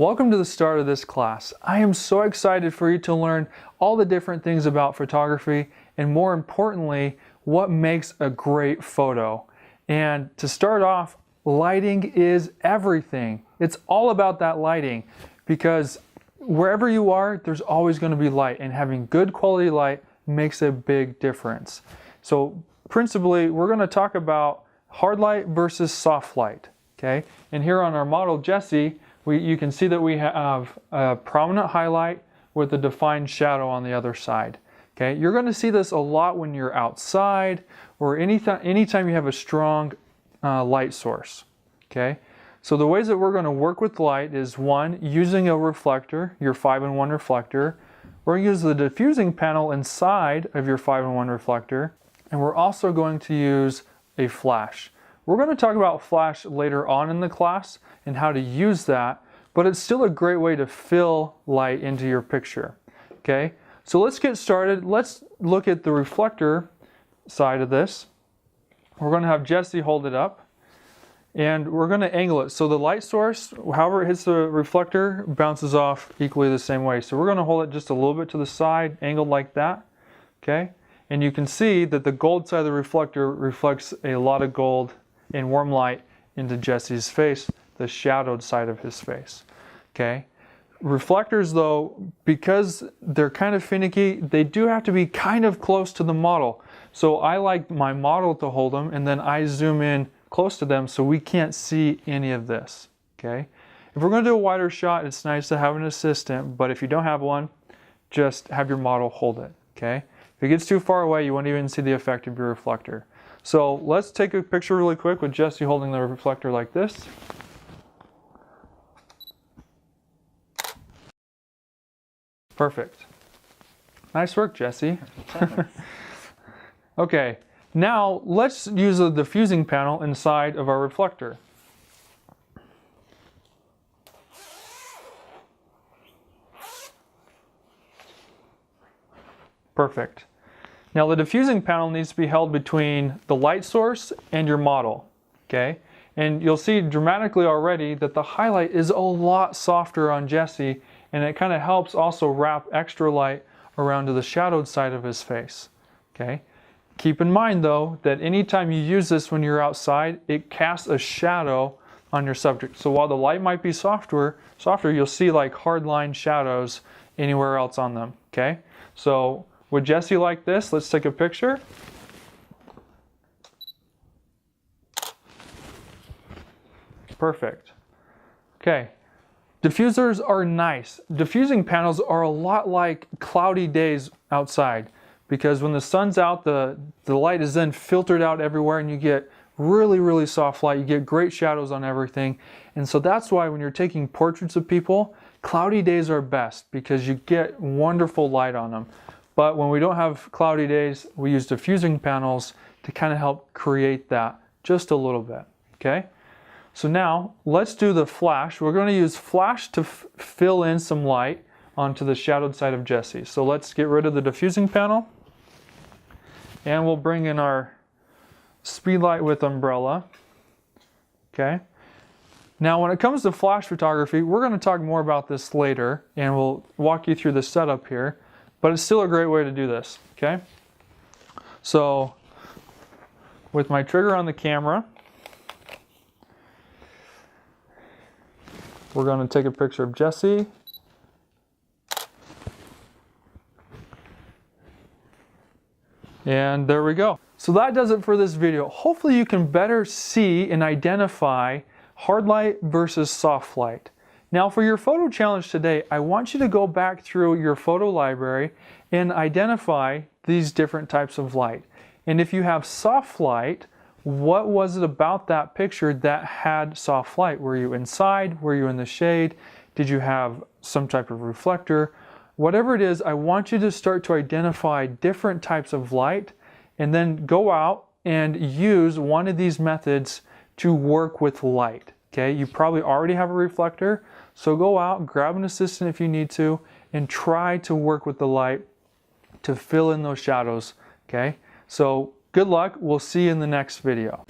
Welcome to the start of this class. I am so excited for you to learn all the different things about photography and, more importantly, what makes a great photo. And to start off, lighting is everything. It's all about that lighting, because wherever you are, there's always going to be light, and having good quality light makes a big difference. So principally, we're going to talk about hard light versus soft light. Okay, and here on our model Jessie, you can see that we have a prominent highlight with a defined shadow on the other side. Okay, you're going to see this a lot when you're outside or anytime you have a strong light source. Okay, so the ways that we're going to work with light is, one, using a reflector, your 5-in-1 reflector. We're going to use the diffusing panel inside of your 5-in-1 reflector, and we're also going to use a flash. We're going to talk about flash later on in the class and how to use that, but it's still a great way to fill light into your picture. Okay, so let's get started. Let's look at the reflector side of this. We're going to have Jessie hold it up, and we're going to angle it. So the light source, however it hits the reflector, bounces off equally the same way. So we're going to hold it just a little bit to the side, angled like that. Okay, and you can see that the gold side of the reflector reflects a lot of gold and warm light into Jessie's face, the shadowed side of his face. Okay, reflectors, though, because they're kind of finicky, they do have to be kind of close to the model. So I like my model to hold them, and then I zoom in close to them so we can't see any of this. Okay, if we're going to do a wider shot, it's nice to have an assistant, but if you don't have one, just have your model hold it. Okay, if it gets too far away, you won't even see the effect of your reflector. So let's take a picture really quick with Jessie holding the reflector like this. Perfect. Nice work, Jessie. Okay, now let's use the diffusing panel inside of our reflector. Perfect. Now the diffusing panel needs to be held between the light source and your model. Okay, and you'll see dramatically already that the highlight is a lot softer on Jessie, and it kind of helps also wrap extra light around to the shadowed side of his face. Okay, keep in mind though that anytime you use this when you're outside, it casts a shadow on your subject. So while the light might be softer, you'll see like hard line shadows anywhere else on them. Okay, so with Jessie like this, let's take a picture. Perfect. Okay, diffusers are nice. Diffusing panels are a lot like cloudy days outside, because when the sun's out, the light is then filtered out everywhere, and you get really soft light. You get great shadows on everything. And so that's why when you're taking portraits of people, cloudy days are best, because you get wonderful light on them. But when we don't have cloudy days, we use diffusing panels to kind of help create that just a little bit. Okay, so now let's do the flash. We're going to use flash to fill in some light onto the shadowed side of Jessie. So let's get rid of the diffusing panel, and we'll bring in our speed light with umbrella. Okay, now when it comes to flash photography, we're going to talk more about this later, and we'll walk you through the setup here. But it's still a great way to do this, okay? So, with my trigger on the camera, we're going to take a picture of Jessie. And there we go. So that does it for this video. Hopefully you can better see and identify hard light versus soft light. Now for your photo challenge today, I want you to go back through your photo library and identify these different types of light. And if you have soft light, what was it about that picture that had soft light? Were you inside? Were you in the shade? Did you have some type of reflector? Whatever it is, I want you to start to identify different types of light, and then go out and use one of these methods to work with light. Okay, you probably already have a reflector, so go out, grab an assistant if you need to, and try to work with the light to fill in those shadows. Okay, so good luck. We'll see you in the next video.